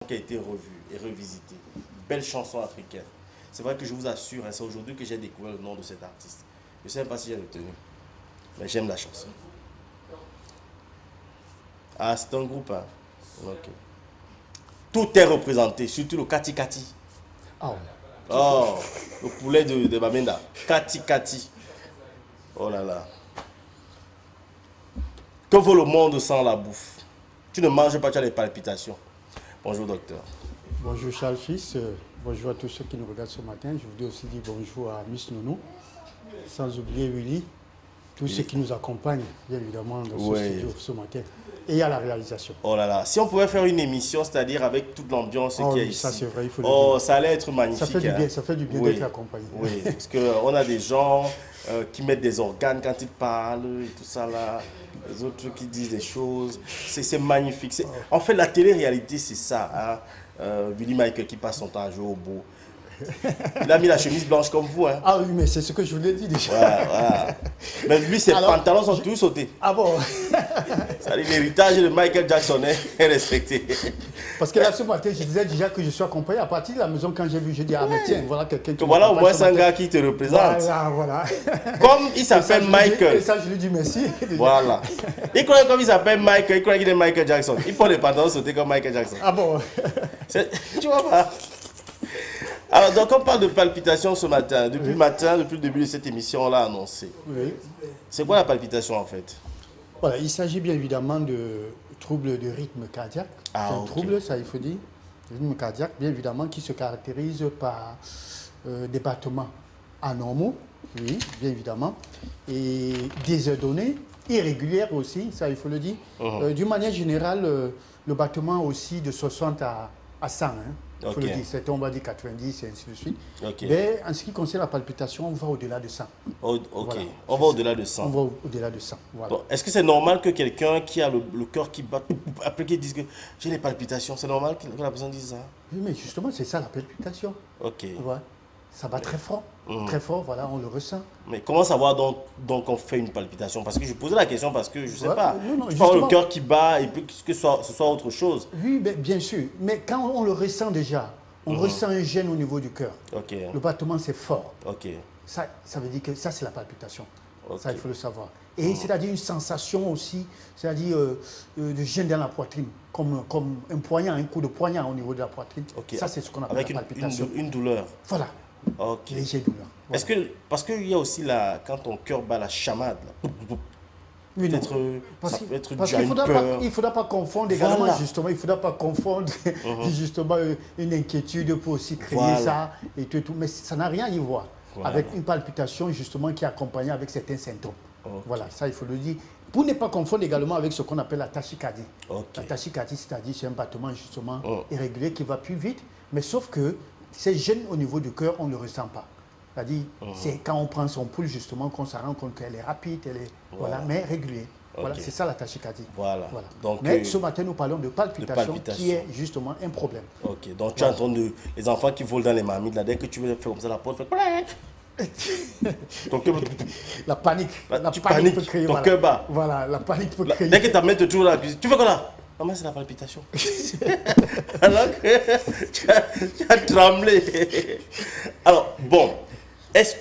qui a été revue et revisitée. Belle chanson africaine. C'est vrai que je vous assure, hein, c'est aujourd'hui que j'ai découvert le nom de cet artiste. Je ne sais pas si j'ai retenu, mais j'aime la chanson. Ah, c'est un groupe, hein? Ok. Tout est représenté, surtout le Kati Kati. Oh. Oh, le poulet de Bamenda. Kati Kati. Oh là là. Que vaut le monde sans la bouffe? Tu ne manges pas, tu as des palpitations. Bonjour docteur. Bonjour Charles Fils, bonjour à tous ceux qui nous regardent ce matin. Je voudrais aussi dire bonjour à Miss Nounou, sans oublier Willy, tous ceux qui nous accompagnent, bien évidemment, dans ce studio ce matin, et à la réalisation. Oh là là, si on pouvait faire une émission, c'est-à-dire avec toute l'ambiance qu'il y a ici. Ça c'est vrai, il faut le dire. dire. Ça allait être magnifique. Ça fait du bien d'être accompagné. Oui, parce qu'on a des gens qui mettent des organes quand ils parlent et tout ça là. Les autres qui disent des choses. C'est magnifique. En fait, la télé-réalité, c'est ça. Hein. Willy Michael qui passe son temps à jouer au beau. Il a mis la chemise blanche comme vous. Hein. Ah oui, mais c'est ce que je voulais dire déjà. Voilà. Mais lui, ses pantalons sont tous sautés. Ah bon? L'héritage de Michael Jackson est respecté. Parce que là, ce matin, je disais déjà que je suis accompagné. À partir de la maison, quand j'ai vu, je dis, ah mais tiens, voilà quelqu'un qui... Voilà au moins un gars qui te représente. Voilà. Comme il s'appelle Michael. Et ça, je lui dis merci. Voilà. Il croit comme il s'appelle Michael, il croit qu'il est Michael Jackson. Il prend les pantalons sautés comme Michael Jackson. Ah bon? Tu vois pas? Alors, donc, on parle de palpitation ce matin. Depuis le matin, depuis le début de cette émission, on l'a annoncé. Oui. C'est quoi la palpitation, en fait? Voilà, il s'agit bien évidemment de troubles de rythme cardiaque. C'est un trouble, ça il faut dire. Rythme cardiaque, bien évidemment, qui se caractérise par des battements anormaux, oui, bien évidemment, et désordonnés, irrégulières aussi, ça il faut le dire. D'une manière générale, le battement aussi de 60 à 100, hein. Il faut le dire, on va dire 90 et ainsi de suite. Mais en ce qui concerne la palpitation, on va au-delà de 100. Voilà. On va au-delà de 100. On va au-delà de 100. Voilà. Bon, est-ce que c'est normal que quelqu'un qui a le cœur qui bat, après qu'il dise que j'ai les palpitations, c'est normal que la personne dise ça? Oui, mais justement, c'est ça la palpitation. Ok. Ouais. Ça bat très fort. Très fort, voilà, on le ressent. Mais comment savoir donc on fait une palpitation? Parce que je posais la question parce que je ne sais pas. Non, tu parles le cœur qui bat et puis que ce soit autre chose. Oui, bien sûr. Mais quand on le ressent déjà, on ressent un gêne au niveau du cœur. Le battement, c'est fort. Ça veut dire que ça, c'est la palpitation. Ça, il faut le savoir. Et c'est-à-dire une sensation aussi, c'est-à-dire de gêne dans la poitrine, comme un poignard, un coup de poignard au niveau de la poitrine. Ça, c'est ce qu'on appelle la palpitation. Une douleur. Voilà. Léger douleur. Voilà. Est-ce que, parce qu'il y a aussi quand ton cœur bat la chamade, là. Oui, ça peut être dû à une peur. Il ne faudra pas confondre également, justement, il ne faudra pas confondre justement une inquiétude pour aussi créer ça et tout. Mais ça n'a rien à y voir avec une palpitation justement qui est accompagnée avec certains symptômes. Voilà, ça il faut le dire. Pour ne pas confondre également avec ce qu'on appelle la tachycardie. La tachycardie, c'est-à-dire c'est un battement justement irrégulier qui va plus vite, mais sauf que ces gènes au niveau du cœur, on ne le ressent pas. C'est-à-dire, c'est quand on prend son pouls, justement, qu'on se rend compte qu'elle est rapide, mais régulière. Voilà, c'est ça la tachycardie. Voilà. Donc, mais ce matin, nous parlons de palpitation qui est justement un problème. Donc tu entends les enfants qui volent dans les marmites, là, dès que tu veux faire comme ça, la porte fait... Donc, la panique. Tu paniques, peut créer, ton cœur bat. Voilà, la panique peut créer. Dès que ta main te trouve dans la cuisine, tu fais quoi là? Maman, c'est la palpitation. Alors que tu as tremblé. Alors, bon, est-ce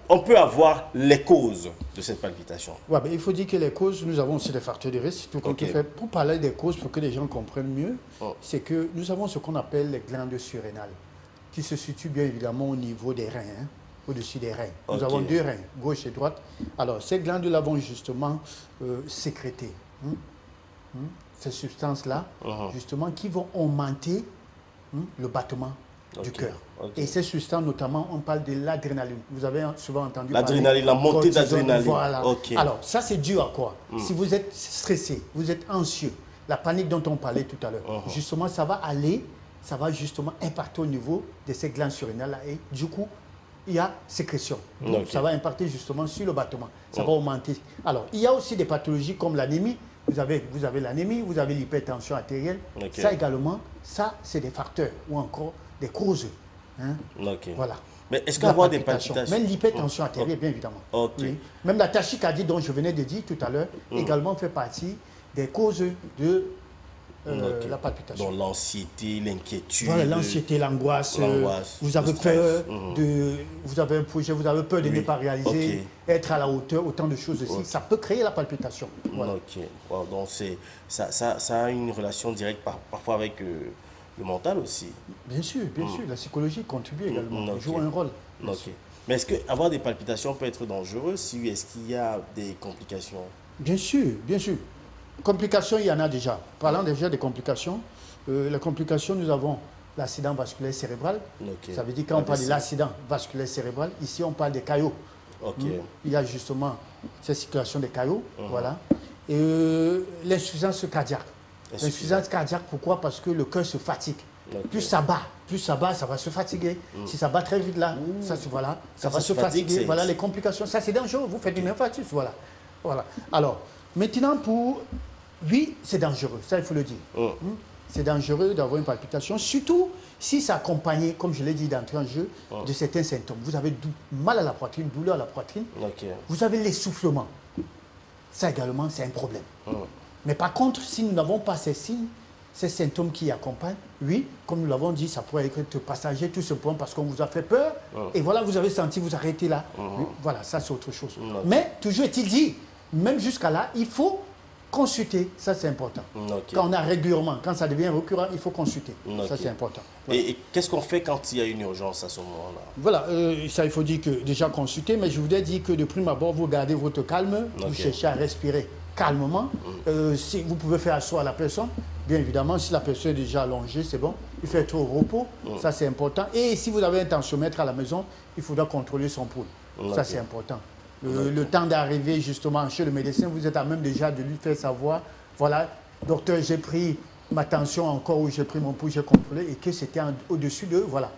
qu'on peut avoir les causes de cette palpitation? Ouais, il faut dire que les causes, nous avons aussi des facteurs de risque. Pour parler des causes, pour que les gens comprennent mieux, c'est que nous avons ce qu'on appelle les glandes surrénales, qui se situent bien évidemment au niveau des reins, hein, au-dessus des reins. Nous avons deux reins, gauche et droite. Alors, ces glandes-là vont justement sécréter ces substances-là, justement, qui vont augmenter le battement du cœur. Et ces substances, notamment, on parle de l'adrénaline. Vous avez souvent entendu parler. L'adrénaline, la montée d'adrénaline. Voilà. Alors, ça, c'est dû à quoi? Si vous êtes stressé, vous êtes anxieux, la panique dont on parlait tout à l'heure, justement, ça va justement impacter au niveau de ces glandes surrénales-là. Et du coup, il y a sécrétion. Donc, ça va impacter justement sur le battement. Ça va augmenter. Alors, il y a aussi des pathologies comme l'anémie. Vous avez l'anémie, vous avez l'hypertension artérielle. Ça également, ça, c'est des facteurs ou encore des causes. Hein? Voilà. Mais est-ce qu'on voit des palpitations? Même l'hypertension artérielle, bien évidemment. Oui. Même la tachycardie dont je venais de dire tout à l'heure, également fait partie des causes de la palpitation. Donc l'anxiété, l'inquiétude. Voilà, l'anxiété, l'angoisse. Vous avez peur vous avez un projet, vous avez peur de ne pas réaliser, être à la hauteur, autant de choses aussi. Ça peut créer la palpitation. Voilà. Ok. Wow, donc ça a une relation directe parfois avec le mental aussi. Bien sûr, bien sûr. La psychologie contribue également, joue un rôle. Ok. Mais est-ce qu'avoir des palpitations peut être dangereux? Si oui, est-ce qu'il y a des complications? Bien sûr, bien sûr. Complications, il y en a déjà. Parlant déjà des complications, les complications, nous avons l'accident vasculaire cérébral. Ça veut dire quand on parle de l'accident vasculaire cérébral, ici on parle des caillots. Il y a justement cette circulation des caillots. Voilà. Et l'insuffisance cardiaque. L'insuffisance cardiaque, pourquoi? Parce que le cœur se fatigue. Plus ça bat, ça va se fatiguer. Si ça bat très vite là, voilà, ça va se fatiguer. Voilà les complications. Ça c'est dangereux, vous faites une infarctus. Voilà. Voilà. Alors, maintenant oui, c'est dangereux, ça il faut le dire. C'est dangereux d'avoir une palpitation, surtout si c'est accompagné, comme je l'ai dit d'entrée en jeu, de certains symptômes. Vous avez mal à la poitrine, douleur à la poitrine, vous avez l'essoufflement. Ça également, c'est un problème. Mais par contre, si nous n'avons pas ces signes, ces symptômes qui accompagnent, oui, comme nous l'avons dit, ça pourrait être passager, tout simplement parce qu'on vous a fait peur. Et voilà, vous avez senti vous arrêter là. Voilà, ça c'est autre chose. Mais toujours est-il dit, même jusqu'à là, il faut consulter. Ça c'est important. Quand on a régulièrement, quand ça devient récurrent, il faut consulter. Ça c'est important. Voilà. Et qu'est-ce qu'on fait quand il y a une urgence à ce moment-là? Voilà, ça il faut dire que déjà consulter, mais je voudrais dire que de prime abord, vous gardez votre calme, vous cherchez à respirer calmement. Si vous pouvez faire asseoir la personne, bien évidemment, si la personne est déjà allongée, c'est bon. Il fait être au repos, ça c'est important. Et si vous avez un tensiomètre à la maison, il faudra contrôler son pouls. Ça c'est important. Le temps d'arriver justement chez le médecin, vous êtes à même déjà de lui faire savoir, voilà, docteur, j'ai pris ma tension encore, ou j'ai pris mon pouls, j'ai contrôlé, et que c'était au-dessus de, voilà.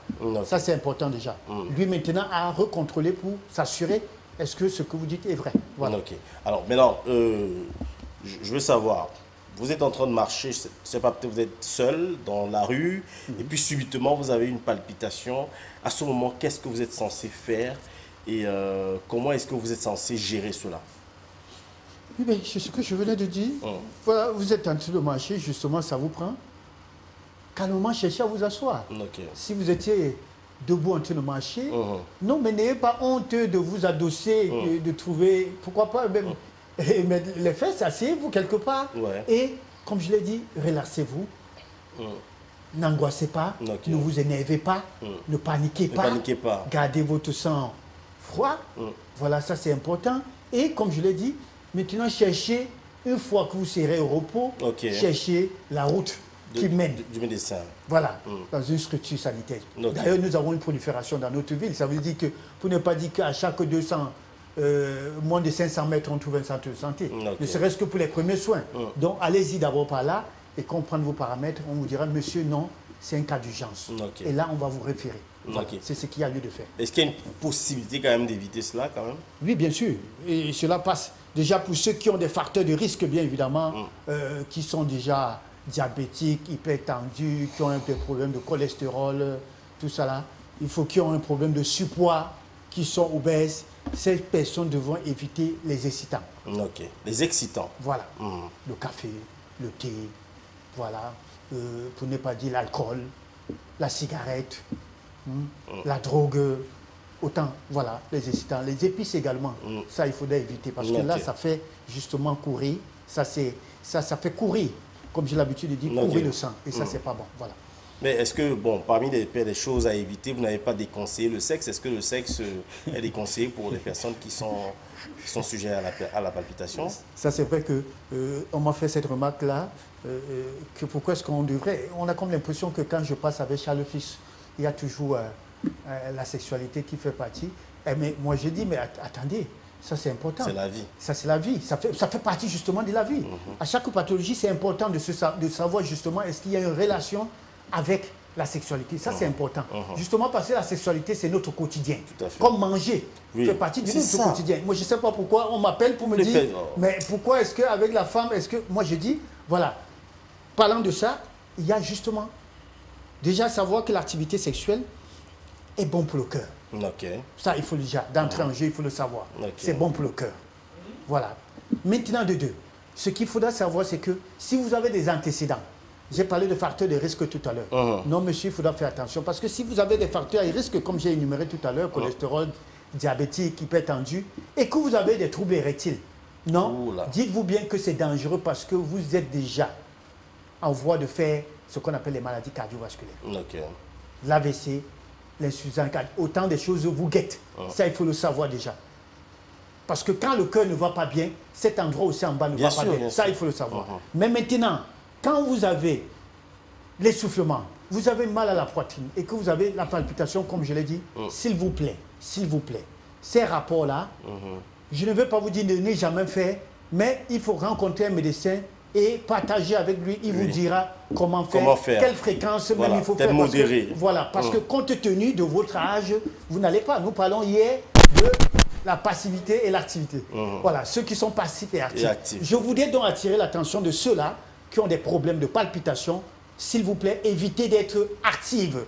Ça c'est important déjà. Lui maintenant à recontrôler pour s'assurer, est-ce que ce que vous dites est vrai? Voilà. Alors maintenant, je veux savoir, vous êtes en train de marcher, c'est pas peut-être vous êtes seul dans la rue, et puis subitement vous avez une palpitation. À ce moment, qu'est-ce que vous êtes censé faire et comment est-ce que vous êtes censé gérer cela? Oui, mais c'est ce que je venais de dire. Voilà, vous êtes en train de marcher, justement, ça vous prend. Calmement, cherchez à vous asseoir. Si vous étiez debout en train de marcher, non, mais n'ayez pas honte de vous adosser, de trouver, pourquoi pas, même mettre les fesses, asseyez-vous quelque part. Et, comme je l'ai dit, relaxez-vous. N'angoissez pas, ne vous énervez pas, ne paniquez pas. Gardez votre sang froid. Voilà, ça c'est important. Et comme je l'ai dit, maintenant cherchez, une fois que vous serez au repos, cherchez la route qui mène. Du médecin. Voilà, dans une structure sanitaire. D'ailleurs, nous avons une prolifération dans notre ville. Ça veut dire que, pour ne pas dire qu'à chaque 200, moins de 500 mètres, on trouve un centre de santé. Ne serait-ce que pour les premiers soins. Donc, allez-y d'abord par là et comprendre vos paramètres. On vous dira, monsieur, non, c'est un cas d'urgence. Et là, on va vous référer. Voilà. C'est ce qu'il y a lieu de faire. Est-ce qu'il y a une possibilité quand même d'éviter cela quand même? Oui, bien sûr. Et cela passe déjà pour ceux qui ont des facteurs de risque, bien évidemment, qui sont déjà diabétiques, hypertendus, qui ont des problèmes de cholestérol, tout ça là. Il faut qu'ils ont un problème de surpoids, qui sont obèses. Ces personnes devront éviter les excitants. Les excitants. Voilà. Le café, le thé, voilà. Pour ne pas dire l'alcool, la cigarette, la drogue, autant, voilà, les excitants. Les épices également, ça il faudrait éviter parce que là, ça fait justement courir, ça fait courir, comme j'ai l'habitude de dire, courir le sang. Et ça, c'est pas bon, voilà. Mais est-ce que, bon, parmi les choses à éviter, vous n'avez pas déconseillé le sexe? Est-ce que le sexe est déconseillé pour les personnes qui sont sujettes à la palpitation? Ça, c'est vrai que on m'a fait cette remarque-là, que pourquoi est-ce qu'on devrait... On a comme l'impression que quand je passe avec Charles Fils, il y a toujours la sexualité qui fait partie. Mais moi, je dis, mais attendez, ça c'est important. C'est la vie. Ça c'est la vie. Ça fait partie justement de la vie. À chaque pathologie, c'est important de savoir justement est-ce qu'il y a une relation avec la sexualité. Ça, c'est important. Justement parce que la sexualité, c'est notre quotidien. Comme manger fait partie de notre quotidien. Moi, je ne sais pas pourquoi on m'appelle pour me dire, mais pourquoi est-ce qu'avec la femme, est-ce que... Moi, je dis, voilà, parlant de ça, il y a justement déjà savoir que l'activité sexuelle est bon pour le cœur. Ça, il faut déjà, d'entrer en jeu, il faut le savoir. C'est bon pour le cœur. Voilà. Maintenant, de deux, ce qu'il faudra savoir, c'est que si vous avez des antécédents, J'ai parlé de facteurs de risque tout à l'heure. Non, monsieur, il faudra faire attention. Parce que si vous avez des facteurs de risque, comme j'ai énuméré tout à l'heure, cholestérol, diabétique, hypertendu, et que vous avez des troubles érectiles, non, dites-vous bien que c'est dangereux parce que vous êtes déjà en voie de faire ce qu'on appelle les maladies cardiovasculaires. L'AVC, l'insuffisance cardiaque, autant de choses vous guettent. Ça, il faut le savoir déjà. Parce que quand le cœur ne va pas bien, cet endroit aussi en bas ne va pas bien. Ça, il faut le savoir. Mais maintenant, quand vous avez l'essoufflement, vous avez mal à la poitrine et que vous avez la palpitation, comme je l'ai dit, s'il vous plaît, ces rapports-là, je ne veux pas vous dire de ne jamais faire, mais il faut rencontrer un médecin et partager avec lui. Il vous dira comment faire, quelle fréquence même il faut faire. Modéré. Parce que compte tenu de votre âge, vous n'allez pas. Nous parlons hier de la passivité et l'activité. Voilà, ceux qui sont passifs et actifs. Je voudrais donc attirer l'attention de ceux-là qui ont des problèmes de palpitation. S'il vous plaît, évitez d'être active.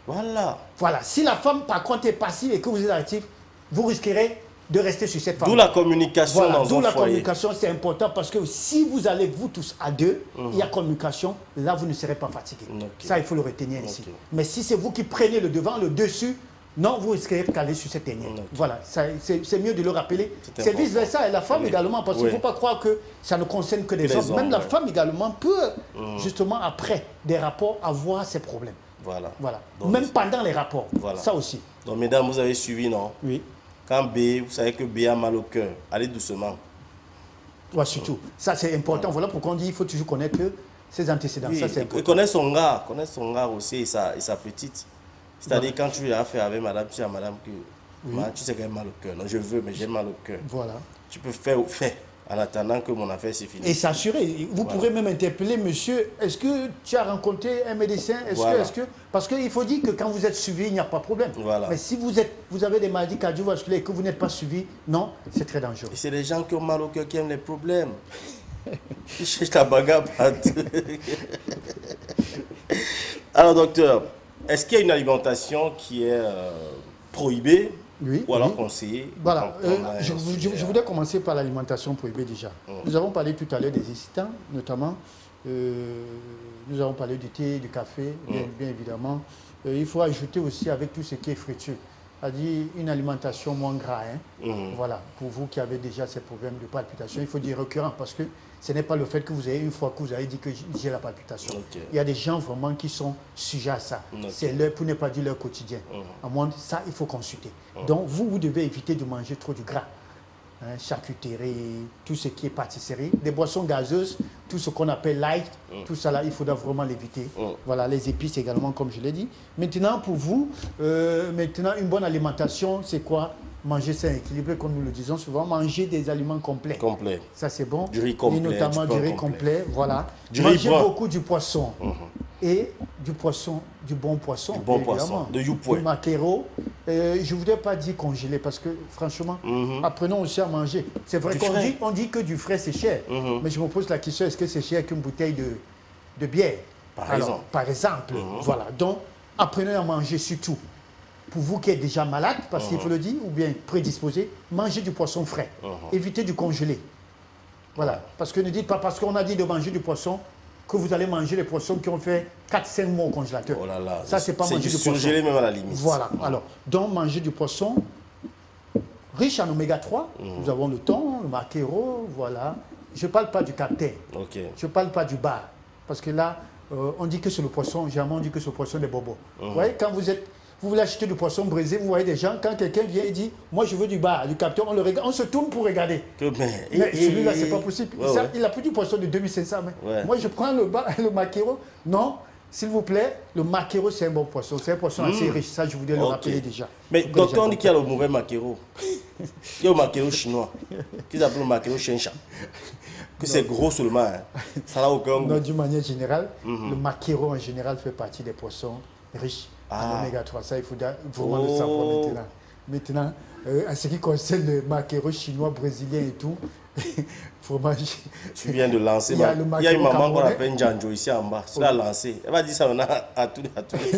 Voilà. Si la femme, par contre, est passive et que vous êtes actif, vous risquerez de rester sur cette femme. D'où la communication dans un foyer. D'où la communication, c'est important parce que si vous allez, vous tous, à deux, il y a communication, là, vous ne serez pas fatigué. Ça, il faut le retenir ici. Mais si c'est vous qui prenez le devant, le dessus, non, vous risquez de caler sur cette dernière. Voilà, c'est mieux de le rappeler. C'est vice-versa. Et la femme également, parce qu'il ne faut pas croire que ça ne concerne que les hommes. Même la femme également peut, justement, après des rapports, avoir ses problèmes. Voilà. Donc, même pendant les rapports. Ça aussi. Donc, mesdames, vous avez suivi, non? Oui. Quand B, vous savez que B a mal au cœur, allez doucement. Ouais, surtout. Ça, c'est important. Voilà pourquoi on dit qu'il faut toujours connaître ses antécédents. Ça, c'est important. Et connaître son gars aussi et sa petite. C'est-à-dire, quand tu as affaire avec madame, tu dis à madame que tu sais qu'elle a mal au cœur. Non, je veux, mais j'ai mal au cœur. Voilà. Tu peux faire en attendant que mon affaire s'est finie. Et s'assurer. Vous pourrez même interpeller, monsieur, est-ce que tu as rencontré un médecin? Parce qu'il faut dire que quand vous êtes suivi, il n'y a pas de problème. Mais si vous avez des maladies cardiovasculaires et que vous n'êtes pas suivi, non, c'est très dangereux. Et c'est les gens qui ont mal au cœur qui aiment les problèmes. Ils cherchent la bagarre partout. Alors, docteur, est-ce qu'il y a une alimentation qui est prohibée ou alors conseillée? Voilà, je voudrais commencer par l'alimentation prohibée déjà. Nous avons parlé tout à l'heure des excitants, notamment. Nous avons parlé du thé, du café, bien évidemment. Il faut ajouter aussi avec tout ce qui est friture, c'est-à-dire une alimentation moins grasse. Voilà, pour vous qui avez déjà ces problèmes de palpitation, il faut dire récurrent parce que ce n'est pas le fait que vous ayez une fois que vous avez dit que j'ai la palpitation. Il y a des gens vraiment qui sont sujets à ça. C'est leur, pour ne pas dire leur quotidien. À moins de ça, il faut consulter. Donc, vous devez éviter de manger trop du gras. Charcuterie, tout ce qui est pâtisserie, des boissons gazeuses, tout ce qu'on appelle light, tout ça là, il faudra vraiment l'éviter. Voilà, les épices également, comme je l'ai dit. Maintenant, pour vous, une bonne alimentation, c'est quoi? Manger sain, équilibré, comme nous le disons souvent, manger des aliments complets. Ça, c'est bon. Du riz complet. Et notamment du riz complet, voilà. Manger beaucoup du poisson. Et du poisson, du bon poisson. Du bon poisson, de youpoué. Du maquereau. Je ne voudrais pas dire congelé parce que, franchement, apprenons aussi à manger. C'est vrai qu'on dit que du frais, c'est cher. Mais je me pose la question, est-ce que c'est cher qu'une bouteille de bière? Par exemple. Voilà. Donc, apprenez à manger surtout. Pour vous qui êtes déjà malade, parce qu'il faut le dire, ou bien prédisposé, mangez du poisson frais. Évitez du congelé. Voilà. Parce que ne dites pas, parce qu'on a dit de manger du poisson, que vous allez manger les poissons qui ont fait 4-5 mois au congélateur. Oh là là. Ça, c'est pas manger du poisson. C'est surgelé même à la limite. Voilà. Alors, donc, manger du poisson riche en oméga 3. Nous avons le thon, le maquereau, voilà. Je ne parle pas du captain. Je ne parle pas du bar. Parce que là, on dit que c'est le poisson, généralement on dit que c'est le poisson des bobos. Vous voyez, quand vous voulez acheter du poisson brisé, vous voyez des gens, quand quelqu'un vient et dit, moi je veux du bar, du capteur, on se tourne pour regarder. Mais celui-là, c'est pas possible. Il a plus du poisson de 2500. Moi je prends le maquereau. Non, s'il vous plaît, le maquereau c'est un bon poisson. C'est un poisson assez riche, ça je voulais le rappeler déjà. Mais docteur, on dit qu'il y a le mauvais maquereau. Il y a le maquereau chinois, qu'ils appellent le maquereau chencha. Que c'est gros seulement, hein. Ça n'a aucun goût. Non, d'une manière générale, le maquereau en général fait partie des poissons riches en oméga 3. Ça, il faut vraiment le savoir maintenant. Maintenant, en ce qui concerne le maquereau chinois, brésilien et tout, fromage. Tu viens de lancer. Il y a une maman qu'on appelle Njanjo ici en bas. Tu l'as lancé. Elle va dire ça à tout.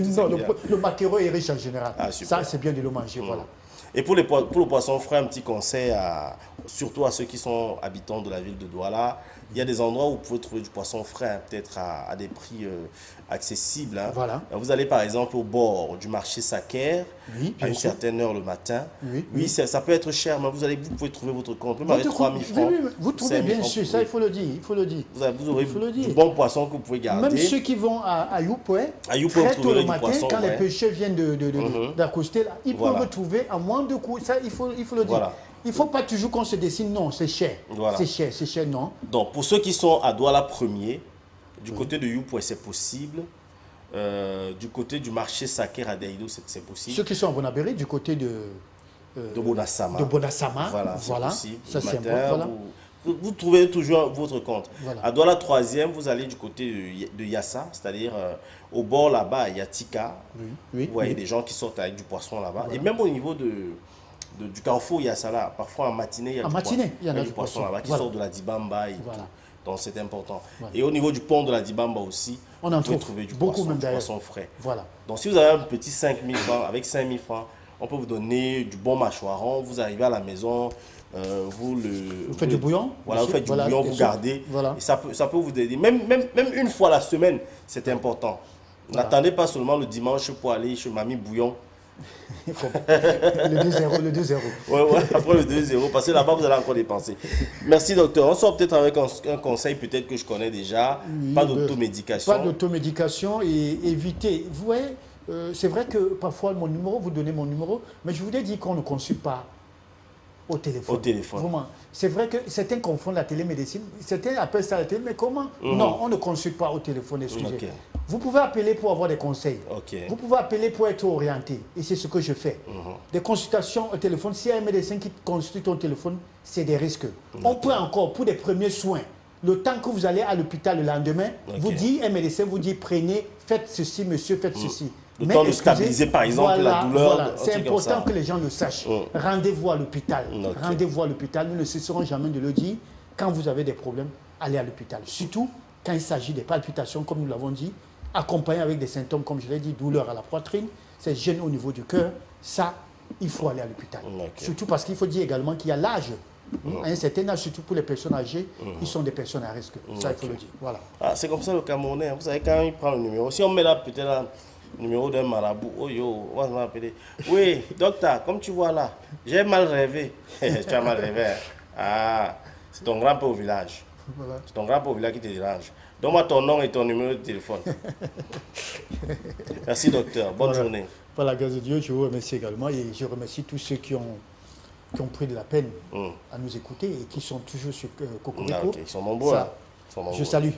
Non, le maquereau est riche en général. Ça, c'est bien de le manger. Voilà. Et pour le poisson frais, un petit conseil surtout à ceux qui sont habitants de la ville de Douala. Il y a des endroits où vous pouvez trouver du poisson frais, hein, peut-être à des prix accessibles. Hein. Voilà. Vous allez par exemple au bord du marché Saker, Oui, à une certaine heure le matin. Oui. Ça peut être cher, mais vous pouvez trouver votre compte. Même avec 3 000 francs. Oui, vous trouvez bien sûr, ça il faut le dire. Vous aurez du bon poisson que vous pouvez garder. Même ceux qui vont à Youpoué, très tôt le matin, quand les pêcheurs viennent d'accoster, ils peuvent trouver à moins de coûts. Ça, il faut le dire. Voilà. Il ne faut pas toujours qu'on se dessine, non, c'est cher. Voilà. C'est cher, non. Donc, pour ceux qui sont à Douala premier, du côté de Youpoué, c'est possible. Du côté du marché Saker à Daïdo, c'est possible. Ceux qui sont à Bonabéry, du côté de Bonassama. Voilà. Possible. Ça, c'est important. Vous trouvez toujours votre compte. Voilà. À Douala troisième, vous allez du côté de Yassa, c'est-à-dire au bord là-bas, il y a Tika. Vous voyez des gens qui sortent avec du poisson là-bas. Voilà. Et même au niveau du carrefour, il y a ça là. Parfois en matinée, il y a du poisson là-bas qui sort de la Dibamba et tout. Donc c'est important. Voilà. Et au niveau du pont de la Dibamba aussi, on en trouve du beaucoup poisson frais. Voilà. Donc si vous avez un petit 5 000 francs, avec 5 000 francs, on peut vous donner du bon mâchoiron. Vous arrivez à la maison, vous faites du bouillon. Voilà, vous faites du bouillon, vous gardez. Voilà. Et ça peut vous aider. Même une fois la semaine, c'est important. N'attendez pas seulement le dimanche pour aller chez Mamie Bouillon. Le 2-0. Ouais, après le 2-0, parce que là-bas, vous allez encore dépenser. Merci, docteur. On sort peut-être avec un conseil peut-être que je connais déjà. Pas d'automédication. Pas d'automédication et éviter. Vous voyez, c'est vrai que parfois, vous donnez mon numéro, mais je vous ai dit qu'on ne consulte pas au téléphone. Vraiment. C'est vrai que certains confondent la télémédecine. Certains appellent ça la télé, mais comment? Non, on ne consulte pas au téléphone, excusez. Vous pouvez appeler pour avoir des conseils. Vous pouvez appeler pour être orienté. Et c'est ce que je fais. Des consultations au téléphone. S'il y a un médecin qui consulte au téléphone, c'est des risques. On peut encore, pour des premiers soins, le temps que vous allez à l'hôpital le lendemain, vous dit, un médecin vous dit, prenez, faites ceci, monsieur, faites ceci. Le temps de stabiliser, par exemple, la douleur. Voilà. C'est important que les gens le sachent. Rendez-vous à l'hôpital. Rendez-vous à l'hôpital. Nous ne cesserons jamais de le dire. Quand vous avez des problèmes, allez à l'hôpital. Surtout quand il s'agit des palpitations, comme nous l'avons dit, accompagnées avec des symptômes, comme je l'ai dit, douleur à la poitrine, c'est gêne au niveau du cœur. Ça, il faut aller à l'hôpital. Surtout parce qu'il faut dire également qu'il y a l'âge. À un certain âge, surtout pour les personnes âgées, ils sont des personnes à risque. Ça, il faut le dire. Voilà. Ah, c'est comme ça le Camerounais. Vous savez, quand il prend le numéro, si on met là peut-être le numéro d'un marabout, oh yo, on va m'appeler. Oui, docteur, comme tu vois là, j'ai mal rêvé. Tu as mal rêvé. Hein? Ah, c'est ton grand-père au village. Voilà. C'est ton grand-père au village qui te dérange. Donne-moi ton nom et ton numéro de téléphone. Merci, docteur. Bonne journée. Voilà, grâce à Dieu, je vous remercie également et je remercie tous ceux qui ont pris de la peine à nous écouter et qui sont toujours sur Cocorico. Ils sont nombreux. Je salue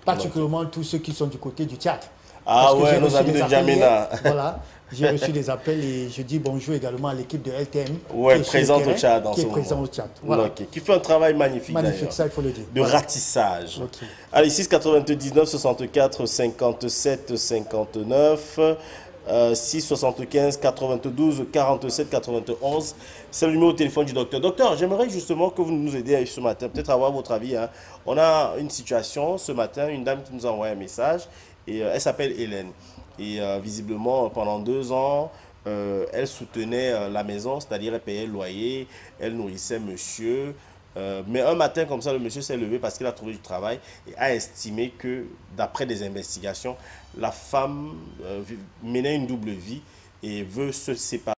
particulièrement tous ceux qui sont du côté du théâtre. Ah ouais, nos amis de Djamena. Voilà, j'ai reçu des appels et je dis bonjour également à l'équipe de LTM. Ouais, présente au Tchad qui est présent au Tchad. Voilà. Qui fait un travail magnifique. Magnifique, ça il faut le dire. De ratissage. Allez, 6 99 64 57 59. 6 75 92 47 91. C'est le numéro de téléphone du docteur. Docteur, j'aimerais justement que vous nous aidiez ce matin, peut-être avoir votre avis. Hein. On a une situation ce matin, une dame qui nous a envoyé un message et elle s'appelle Hélène. Et visiblement, pendant 2 ans, elle soutenait la maison, c'est-à-dire elle payait le loyer, elle nourrissait monsieur. Mais un matin comme ça, le monsieur s'est levé parce qu'il a trouvé du travail et a estimé que, d'après des investigations, la femme menait une double vie et veut se séparer.